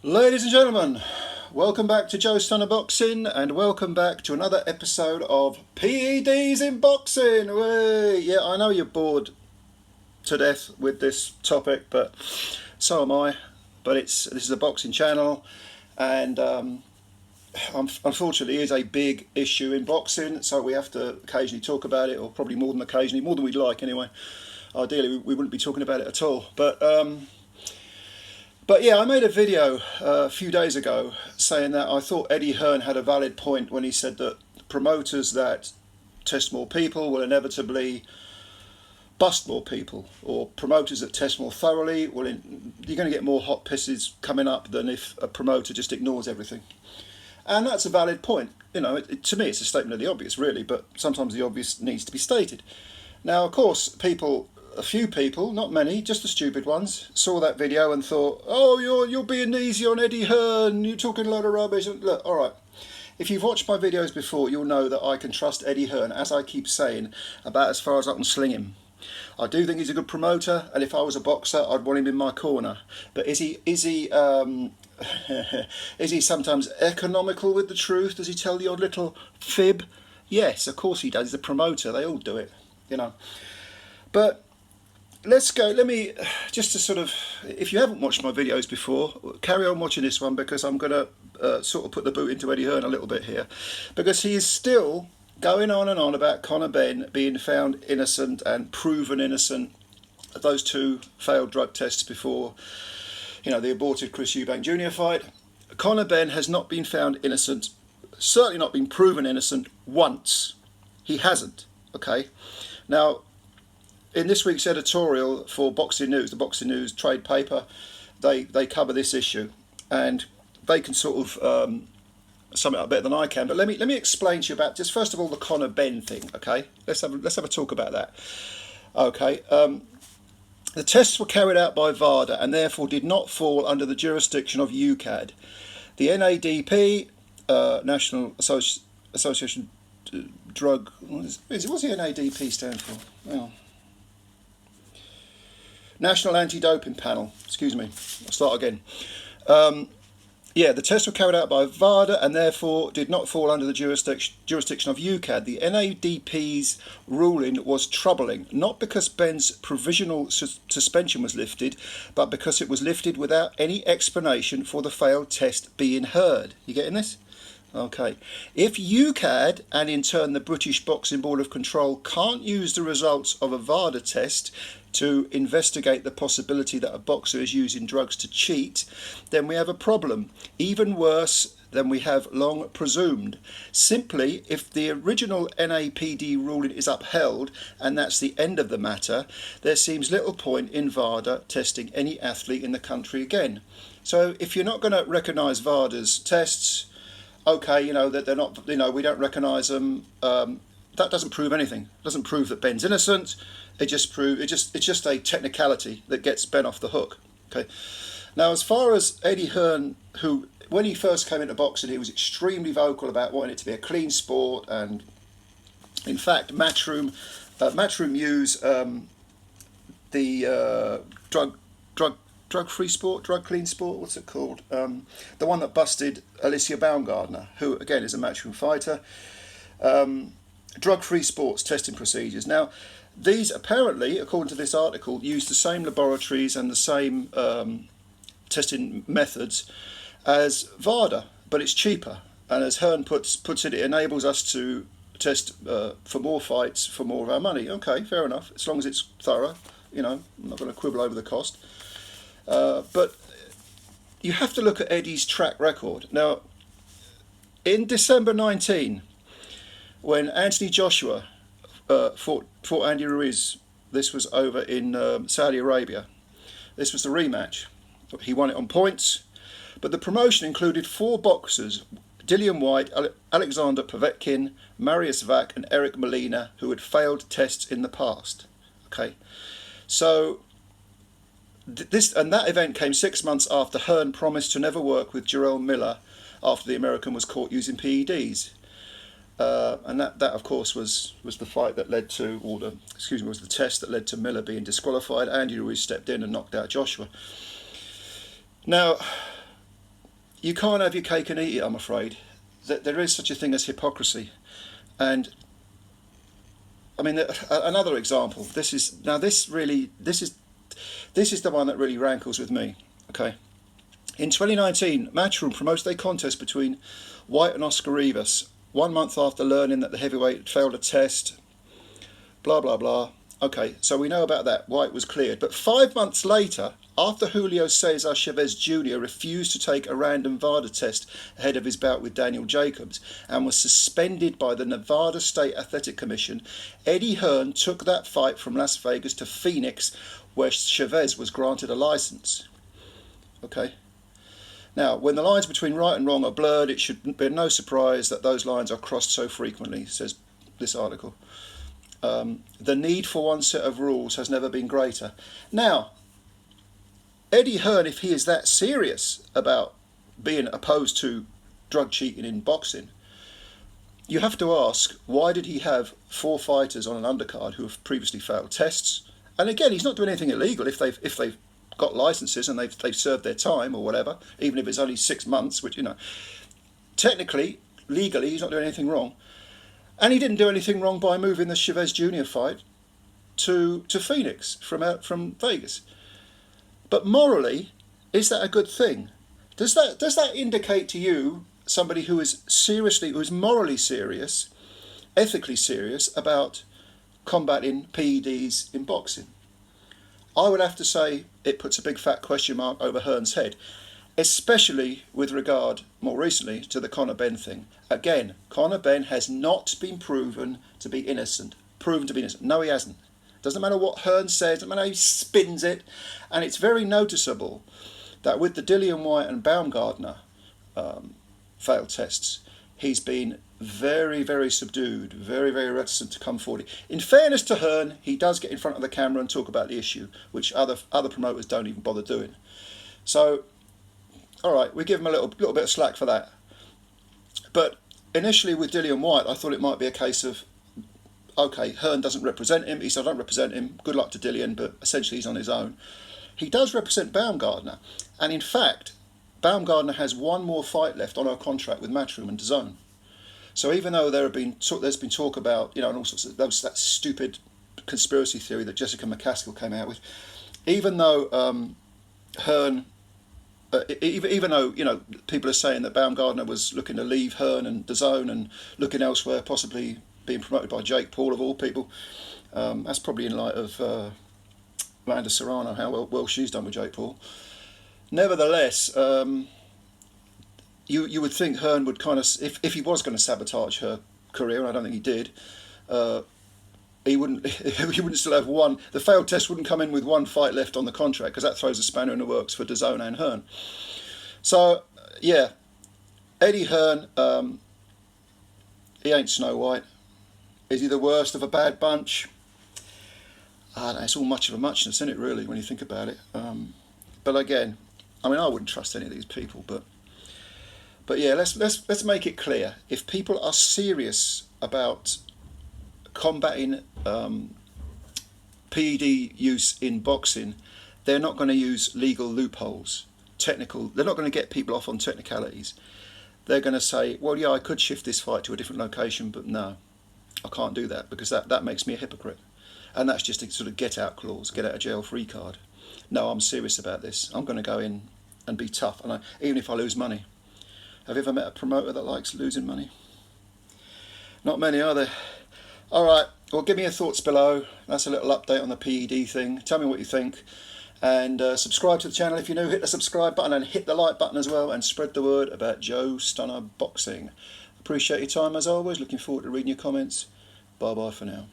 Ladies and gentlemen, welcome back to Joe Stunner Boxing and welcome back to another episode of PEDs in Boxing. Yeah, I know you're bored to death with this topic, but so am I. But this is a boxing channel, and unfortunately, it is a big issue in boxing, so we have to occasionally talk about it, or probably more than occasionally, more than we'd like anyway. Ideally, we wouldn't be talking about it at all, But yeah, I made a video a few days ago saying that I thought Eddie Hearn had a valid point when he said that promoters that test more people will inevitably bust more people, or promoters that test more thoroughly, you're going to get more hot pisses coming up than if a promoter just ignores everything. And that's a valid point. You know, to me, it's a statement of the obvious, really, but sometimes the obvious needs to be stated. Now, of course, a few people, not many, just the stupid ones, saw that video and thought, "Oh, you're being easy on Eddie Hearn. You're talking a load of rubbish." Look, all right. If you've watched my videos before, you'll know that I can trust Eddie Hearn, as I keep saying, about as far as I can sling him. I do think he's a good promoter, and if I was a boxer, I'd want him in my corner. But is he is he sometimes economical with the truth? Does he tell the odd little fib? Yes, of course he does. He's a promoter. They all do it, you know. But let's go. Let me just to sort of, if you haven't watched my videos before, carry on watching this one, because I'm going to sort of put the boot into Eddie Hearn a little bit here, because he is still going on and on about Conor Benn being found innocent and proven innocent of those two failed drug tests before, the aborted Chris Eubank Jr. fight. Conor Benn has not been found innocent, certainly not been proven innocent once. He hasn't. Okay. Now, in this week's editorial for Boxing News, the Boxing News trade paper, they cover this issue, and they can sort of sum it up better than I can. But let me explain to you about, just first of all, the Conor Benn thing. Okay, let's have a talk about that. Okay, the tests were carried out by VADA and therefore did not fall under the jurisdiction of UKAD. The NADP, National Association Drug. What's the NADP stand for? Well, National Anti-Doping Panel, excuse me, I'll start again. The tests were carried out by VADA and therefore did not fall under the jurisdiction of UKAD. The NADP's ruling was troubling, not because Benn's provisional suspension was lifted, but because it was lifted without any explanation for the failed test being heard. You getting this? Okay. If UKAD, and in turn the British Boxing Board of Control, can't use the results of a VADA test to investigate the possibility that a boxer is using drugs to cheat, then we have a problem, even worse than we have long presumed. Simply, if the original NAPD ruling is upheld, and that's the end of the matter, there seems little point in VADA testing any athlete in the country again. So if you're not going to recognise VADA's tests, okay, that they're not, we don't recognise them. That doesn't prove anything. It doesn't prove that Benn's innocent. It's just a technicality that gets Ben off the hook. Okay. Now, as far as Eddie Hearn, who when he first came into boxing, he was extremely vocal about wanting it to be a clean sport, and in fact, Matchroom use the drug free sport, drug clean sport. What's it called? The one that busted Alycia Baumgardner, who again is a Matchroom fighter. Drug-free sports testing procedures. Now, these apparently, according to this article, use the same laboratories and the same testing methods as VADA, but it's cheaper. And as Hearn puts it, it enables us to test for more fights for more of our money. Okay, fair enough, as long as it's thorough. I'm not going to quibble over the cost. But you have to look at Eddie's track record. Now, in December 19, when Anthony Joshua fought Andy Ruiz, this was over in Saudi Arabia. This was the rematch. He won it on points, but the promotion included 4 boxers: Dillian Whyte, Alexander Povetkin, Marius Vac, and Eric Molina, who had failed tests in the past. Okay, so that event came 6 months after Hearn promised to never work with Jarrell Miller after the American was caught using PEDs. And that of course was the fight that led to, was the test that led to Miller being disqualified. Andy Ruiz stepped in and knocked out Joshua. Now, you can't have your cake and eat it, I'm afraid. That there is such a thing as hypocrisy. And I mean, another example. This is the one that really rankles with me. Okay, in 2019, Matchroom promoted a contest between Whyte and Oscar Rivas 1 month after learning that the heavyweight had failed a test. Blah blah blah. Okay, so we know about that. Whyte was cleared, but 5 months later, after Julio Cesar Chavez Jr. refused to take a random VADA test ahead of his bout with Daniel Jacobs and was suspended by the Nevada State Athletic Commission, Eddie Hearn took that fight from Las Vegas to Phoenix, where Chavez was granted a license. Okay. Now, when the lines between right and wrong are blurred, it should be no surprise that those lines are crossed so frequently, says this article. The need for one set of rules has never been greater. Now, Eddie Hearn, if he is that serious about being opposed to drug cheating in boxing, you have to ask, why did he have 4 fighters on an undercard who have previously failed tests? And again, he's not doing anything illegal if they've got licenses and they've served their time or whatever, even if it's only 6 months, which, you know, technically, legally, he's not doing anything wrong. And he didn't do anything wrong by moving the Chavez Jr. fight to Phoenix from Vegas. But morally, is that a good thing? Does that indicate to you somebody who is morally serious, ethically serious about combating PEDs in boxing? I would have to say it puts a big fat question mark over Hearn's head, especially with regard, more recently, to the Conor Benn thing. Again, Conor Benn has not been proven to be innocent. No, he hasn't. Doesn't matter what Hearn says, doesn't matter how he spins it. And it's very noticeable that with the Dillian, Whyte and Baumgardner failed tests, he's been very, very subdued, very, very reticent to come forward. In fairness to Hearn, he does get in front of the camera and talk about the issue, which other promoters don't even bother doing. So, all right, we give him a little bit of slack for that. But initially with Dillian Whyte, I thought it might be a case of, okay, Hearn doesn't represent him. He said, I don't represent him. Good luck to Dillian, but essentially he's on his own. He does represent Baumgardner. And in fact, Baumgardner has one more fight left on her contract with Matchroom and DAZN. So even though there's been talk about, you know, and all sorts of that stupid conspiracy theory that Jessica McCaskill came out with, even though Hearn, even though, you know, people are saying that Baumgardner was looking to leave Hearn and DAZN and looking elsewhere, possibly being promoted by Jake Paul of all people, that's probably in light of Amanda Serrano, how well she's done with Jake Paul. Nevertheless, you would think Hearn would kind of, if he was going to sabotage her career, and I don't think he did, he wouldn't still have one. The failed test wouldn't come in with one fight left on the contract, because that throws a spanner in the works for DAZN and Hearn. So yeah, Eddie Hearn, he ain't Snow White. Is he the worst of a bad bunch? It's all much of a muchness, isn't it, really, when you think about it? But again, I mean, I wouldn't trust any of these people, but yeah, let's make it clear. If people are serious about combating PED use in boxing, they're not going to use legal loopholes. They're not going to get people off on technicalities. They're going to say, well, yeah, I could shift this fight to a different location, but no, I can't do that, because that makes me a hypocrite. And that's just a sort of get out clause, get out of jail free card. No, I'm serious about this. I'm going to go in and be tough, and even if I lose money. Have you ever met a promoter that likes losing money? Not many, are there? All right, well, give me your thoughts below. That's a little update on the PED thing. Tell me what you think. And subscribe to the channel if you're new. Hit the subscribe button and hit the like button as well, and spread the word about Joe Stunner Boxing. Appreciate your time as always. Looking forward to reading your comments. Bye-bye for now.